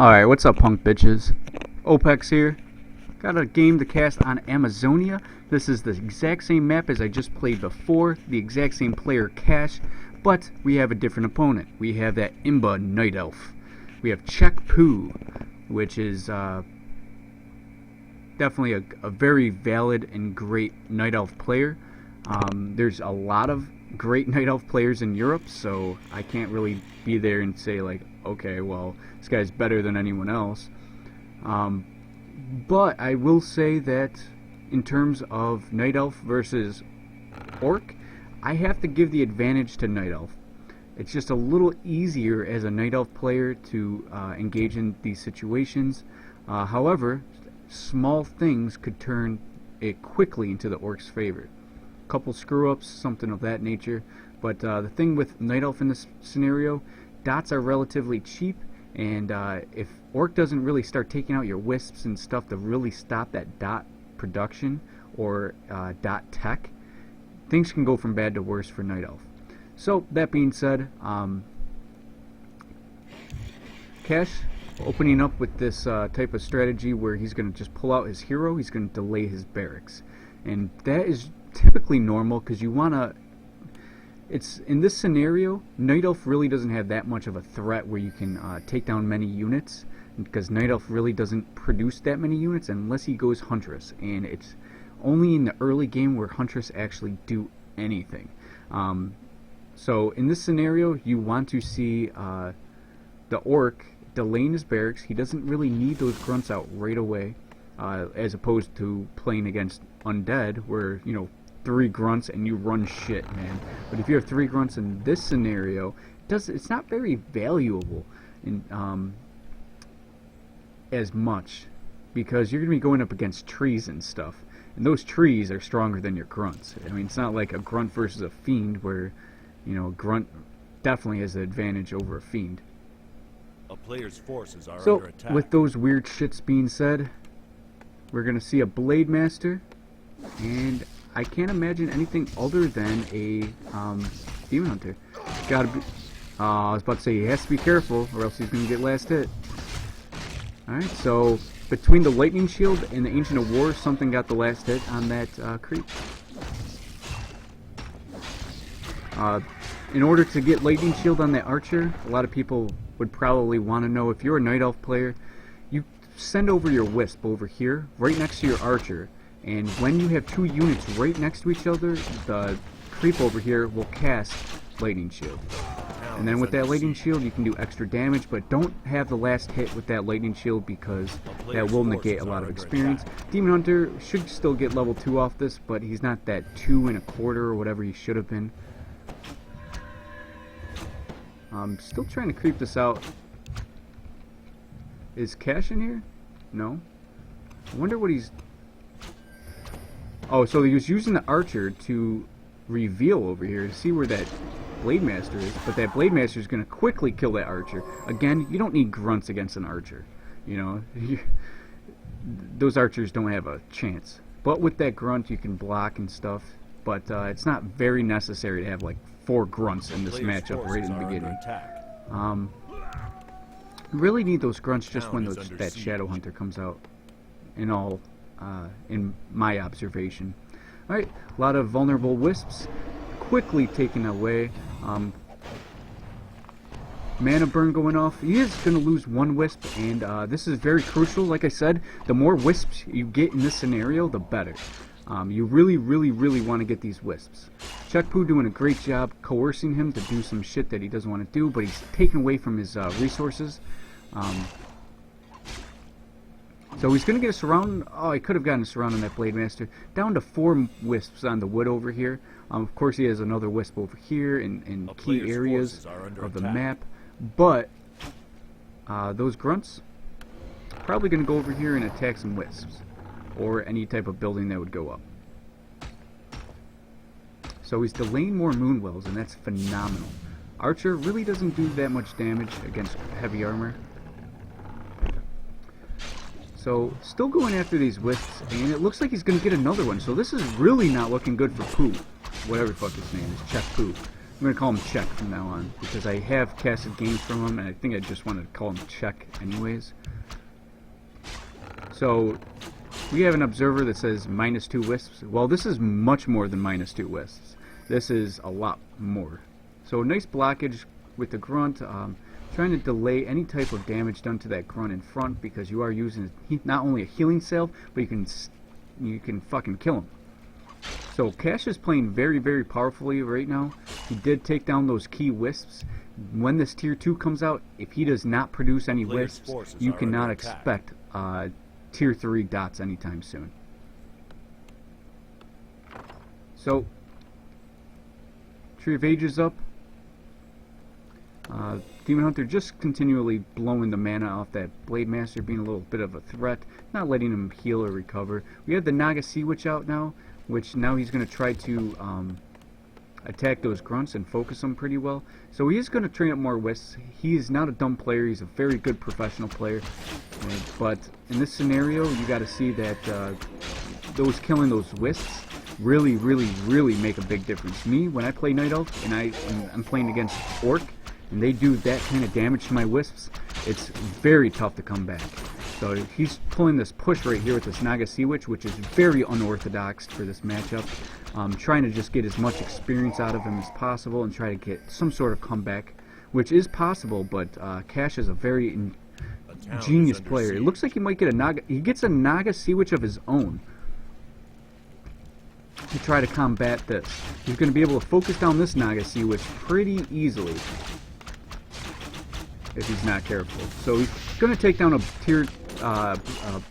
Alright, what's up, punk bitches? OPEX here. Got a game to cast on Amazonia. This is the exact same map as I just played before, the exact same player Cash, but we have a different opponent. We have that Imba Night Elf. We have Pooh, which is definitely a very valid and great Night Elf player. There's a lot of great Night Elf players in Europe, so I can't really be there and say like, okay, well, this guy's better than anyone else. But I will say that in terms of Night Elf versus Orc, I have to give the advantage to Night Elf. It's just a little easier as a Night Elf player to engage in these situations. However, small things could turn it quickly into the Orc's favor. Couple screw-ups, something of that nature. But the thing with Night Elf in this scenario, dots are relatively cheap, and if Orc doesn't really start taking out your wisps and stuff to really stop that dot production or dot tech, things can go from bad to worse for Night Elf. So that being said, Cash opening up with this type of strategy where he's going to just pull out his hero, he's going to delay his barracks, and that is typically normal because you want to. It's in this scenario, Night Elf really doesn't have that much of a threat where you can take down many units, because Night Elf really doesn't produce that many units unless he goes Huntress, and it's only in the early game where Huntress actually do anything. So in this scenario, you want to see the Orc delaying his barracks. He doesn't really need those grunts out right away, as opposed to playing against Undead, where, you know, 3 grunts and you run shit, man. But if you have 3 grunts in this scenario, it's not very valuable in as much, because you're going to be going up against trees and stuff, and those trees are stronger than your grunts. I mean, it's not like a grunt versus a fiend where, you know, a grunt definitely has the advantage over a fiend. A player's forces are so under attack. With those weird shits being said, we're going to see a Blade Master, and I can't imagine anything other than a Demon Hunter. Gotta be. I was about to say he has to be careful, or else he's gonna get last hit. All right, so between the Lightning Shield and the Ancient of War, something got the last hit on that creep. In order to get Lightning Shield on that Archer, a lot of people would probably want to know, if you're a Night Elf player, you send over your Wisp over here, right next to your Archer. And when you have 2 units right next to each other, the creep over here will cast Lightning Shield. And then with that Lightning Shield, you can do extra damage, but don't have the last hit with that Lightning Shield, because that will negate a lot of experience. Demon Hunter should still get level 2 off this, but he's not that 2 1/4 or whatever he should have been. I'm still trying to creep this out. Is Cash in here? No. I wonder what he's... Oh, so he was using the Archer to reveal over here to see where that Blade Master is, but that Blade Master is going to quickly kill that Archer. Again, you don't need grunts against an Archer. You know, those Archers don't have a chance. But with that grunt, you can block and stuff. But it's not very necessary to have like 4 grunts in this matchup right in the beginning. You really need those grunts just when that Shadow Hunter comes out. In my observation. Alright, a lot of vulnerable wisps quickly taken away. Mana burn going off. He is going to lose 1 wisp, and this is very crucial. Like I said, the more wisps you get in this scenario, the better. You really, really, really want to get these wisps. Pooh doing a great job coercing him to do some shit that he doesn't want to do, but he's taken away from his resources. So he's going to get a surround. Oh, he could have gotten a surround on that Blade Master. Down to 4 wisps on the wood over here. Of course, he has another wisp over here in key areas of the map. But those grunts probably going to go over here and attack some wisps, or any type of building that would go up. So he's delaying more Moonwells, and that's phenomenal. Archer really doesn't do that much damage against heavy armor. So, still going after these wisps, and it looks like he's going to get another one. So this is really not looking good for Pooh. Whatever the fuck his name is, Pooh. I'm going to call him Check from now on, because I have casted games from him, and I think I just wanted to call him Check anyways. So, we have an observer that says -2 wisps. Well, this is much more than -2 wisps. This is a lot more. So, nice blockage with the grunt, trying to delay any type of damage done to that grunt in front, because you are using not only a healing salve, but you can fucking kill him. So Cash is playing very, very powerfully right now. He did take down those key wisps. When this tier 2 comes out, if he does not produce any wisps, you cannot expect tier 3 dots anytime soon. So, Tree of Ages up. Demon Hunter just continually blowing the mana off that Blade Master, being a little bit of a threat, not letting him heal or recover. We have the Naga Sea Witch out now, which now he's going to try to attack those grunts and focus them pretty well. So he is going to train up more wisps. He is not a dumb player. He's a very good professional player. But in this scenario, you got to see that killing those wisps really, really, really make a big difference. Me, when I play Night Elf and I'm playing against Orc, and they do that kind of damage to my wisps, it's very tough to come back. So he's pulling this push right here with this Naga Sea Witch, which is very unorthodox for this matchup. Trying to just get as much experience out of him as possible and try to get some sort of comeback, which is possible, but Cash is a very genius player. It looks like he might get a Naga. He gets a Naga Sea Witch of his own to try to combat this. He's going to be able to focus down this Naga Sea Witch pretty easily if he's not careful. So he's going to take down a tier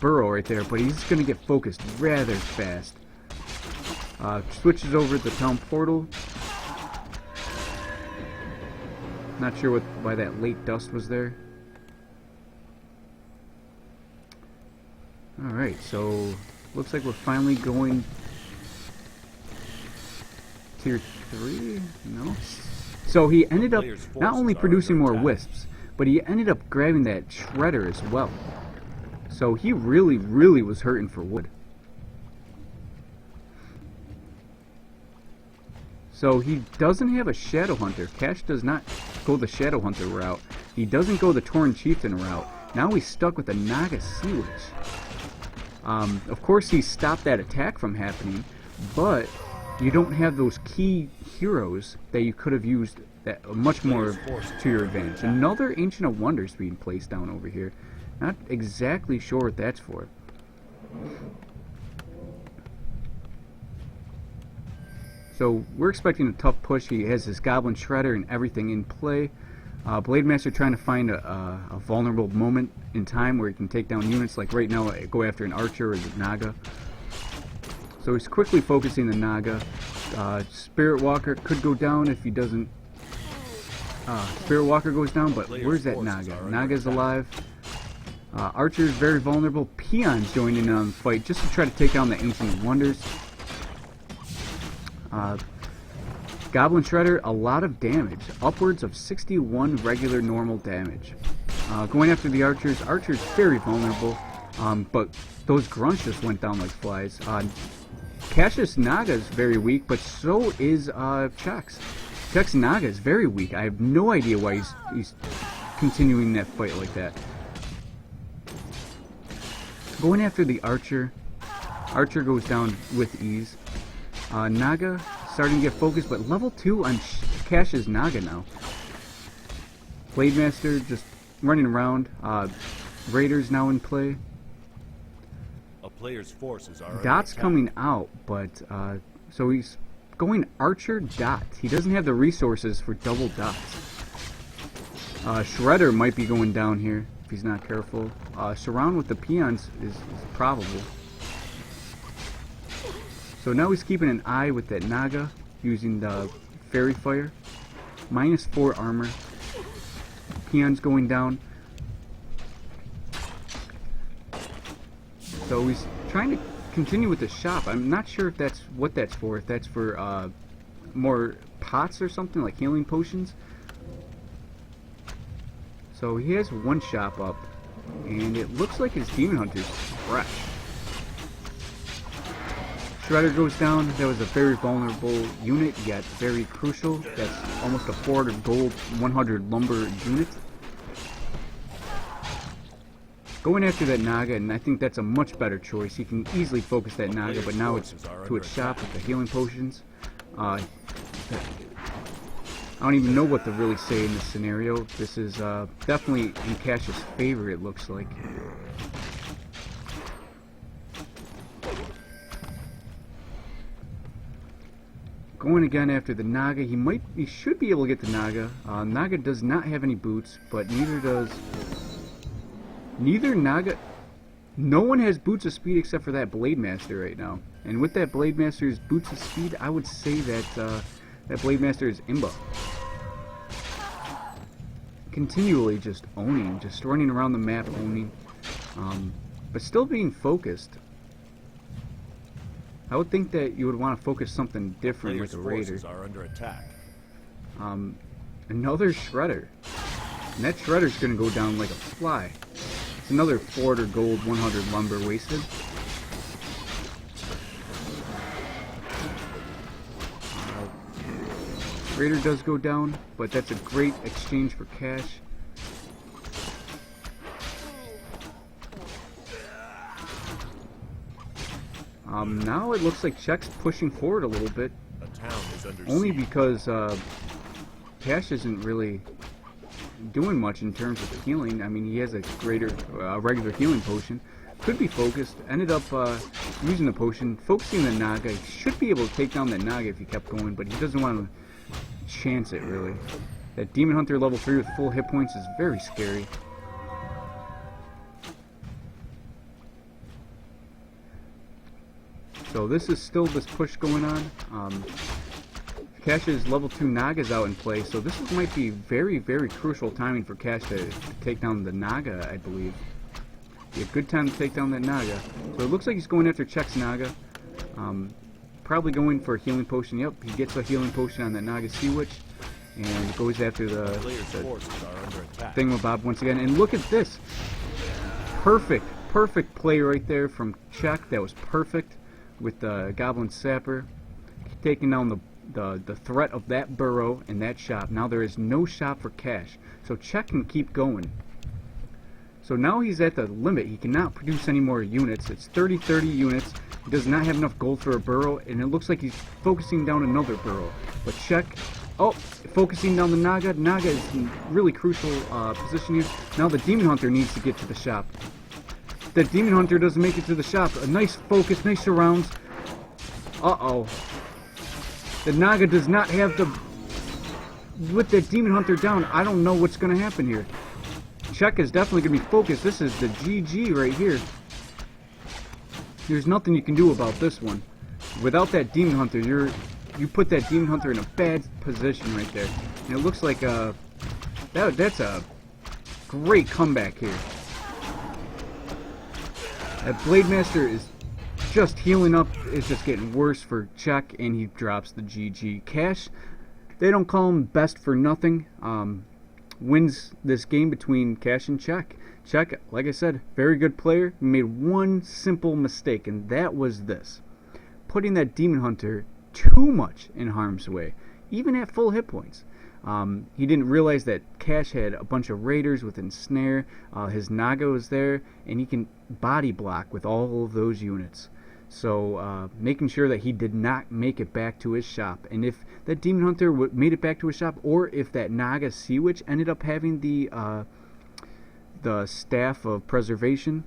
burrow right there, but he's going to get focused rather fast. Switches over the town portal. Not sure why that late dust was there. Alright, so looks like we're finally going tier 3? No? So he ended up not only producing more wisps, but he ended up grabbing that shredder as well. So he really, really was hurting for wood. So he doesn't have a Shadow Hunter. Cash does not go the Shadow Hunter route. He doesn't go the Tauren Chieftain route. Now he's stuck with a Naga Sea Witch. Of course he stopped that attack from happening, but you don't have those key heroes that you could have used that much more to your advantage. Another Ancient of Wonders being placed down over here. Not exactly sure what that's for. So we're expecting a tough push. He has his Goblin Shredder and everything in play. Blade Master trying to find a vulnerable moment in time where he can take down units. Like right now, go after an Archer or the Naga. So he's quickly focusing the Naga. Spirit Walker could go down if he doesn't. Spirit Walker goes down, but where's that Naga? Naga's alive. Archer's very vulnerable. Peon's joining in on the fight just to try to take down the Ancient of Wonders. Goblin Shredder, a lot of damage. Upwards of 61 regular normal damage. Going after the Archers. Archer's very vulnerable, but those grunts just went down like flies. Cash's Naga is very weak, but so is Check's. Check's Naga is very weak. I have no idea why he's continuing that fight like that. Going after the Archer. Archer goes down with ease. Naga starting to get focused, but level 2 on Cash's Naga now. Blade Master just running around. Raiders now in play. A player's forces are Dot's coming out, but so he's going Archer Dot. He doesn't have the resources for double dots. Shredder might be going down here if he's not careful. Surround with the peons is probable. So now he's keeping an eye with that Naga, using the Fairy Fire. -4 armor. Peons going down. So he's trying to continue with the shop. I'm not sure if that's what that's for. If that's for more pots or something, like healing potions. So he has one shop up, and it looks like his Demon Hunter's fresh. Shredder goes down. That was a very vulnerable unit, yet very crucial. That's almost a 400 gold, 100 lumber unit. Going after that Naga, and I think that's a much better choice. He can easily focus that Naga, but now it's to its shop with the healing potions. I don't even know what to really say in this scenario. This is definitely in Cash's favor, it looks like. Going again after the Naga. He should be able to get the Naga. Naga does not have any boots, but neither Naga. No one has boots of speed except for that Blade Master right now. And with that Blade Master's boots of speed, I would say that that Blade Master is Imba. Continually just owning, just running around the map owning, but still being focused. I would think that you would want to focus something different with a Raider. Are under attack. Another Shredder. And that Shredder's going to go down like a fly. It's another 400 gold, 100 lumber wasted. Raider does go down, but that's a great exchange for cash. Now it looks like Czech's pushing forward a little bit. A town is under Only siege. because Cash isn't really doing much in terms of healing. I mean, he has a regular healing potion. Could be focused. Ended up using the potion, focusing the Naga. He should be able to take down that Naga if he kept going, but he doesn't want to chance it, really. That Demon Hunter level 3 with full hit points is very scary. So this is still this push going on. Cash's level 2 Naga's out in play, so this might be very, very crucial timing for Cash to take down the Naga, I believe. Be a good time to take down that Naga. So it looks like he's going after Czech's Naga. Probably going for a healing potion. Yep, he gets a healing potion on that Naga Sea Witch, and goes after the Thingamabob once again. And look at this! Perfect play right there from Czech. That was perfect with the Goblin Sapper, taking down the threat of that burrow and that shop. Now there is no shop for Cash, so Czech can keep going. So now he's at the limit. He cannot produce any more units. It's 30 units. He does not have enough gold for a burrow, and it looks like he's focusing down another burrow. But Czech, focusing down the Naga. Naga is in really crucial position here. Now the Demon Hunter needs to get to the shop. The Demon Hunter doesn't make it to the shop. A nice focus, nice surrounds. Uh-oh. The Naga does not have the... With that Demon Hunter down, I don't know what's going to happen here. Czech is definitely going to be focused. This is the GG right here. There's nothing you can do about this one. Without that Demon Hunter, you put that Demon Hunter in a bad position right there. And it looks like that's a great comeback here. That Blade Master is just healing up. It's just getting worse for Czech, and he drops the GG. Cash, they don't call him best for nothing. Wins this game between Cash and Czech. Czech, like I said, very good player. He made one simple mistake, and that was this. Putting that Demon Hunter too much in harm's way, even at full hit points. He didn't realize that Cash had a bunch of Raiders with Ensnare. His Naga was there, and he can body block with all of those units. So making sure that he did not make it back to his shop. And if that Demon Hunter made it back to his shop, or if that Naga Sea Witch ended up having the Staff of Preservation,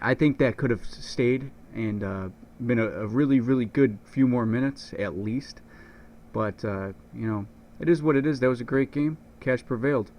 I think that could have stayed and been a really, really good few more minutes at least. But, you know, it is what it is. That was a great game. Cash prevailed.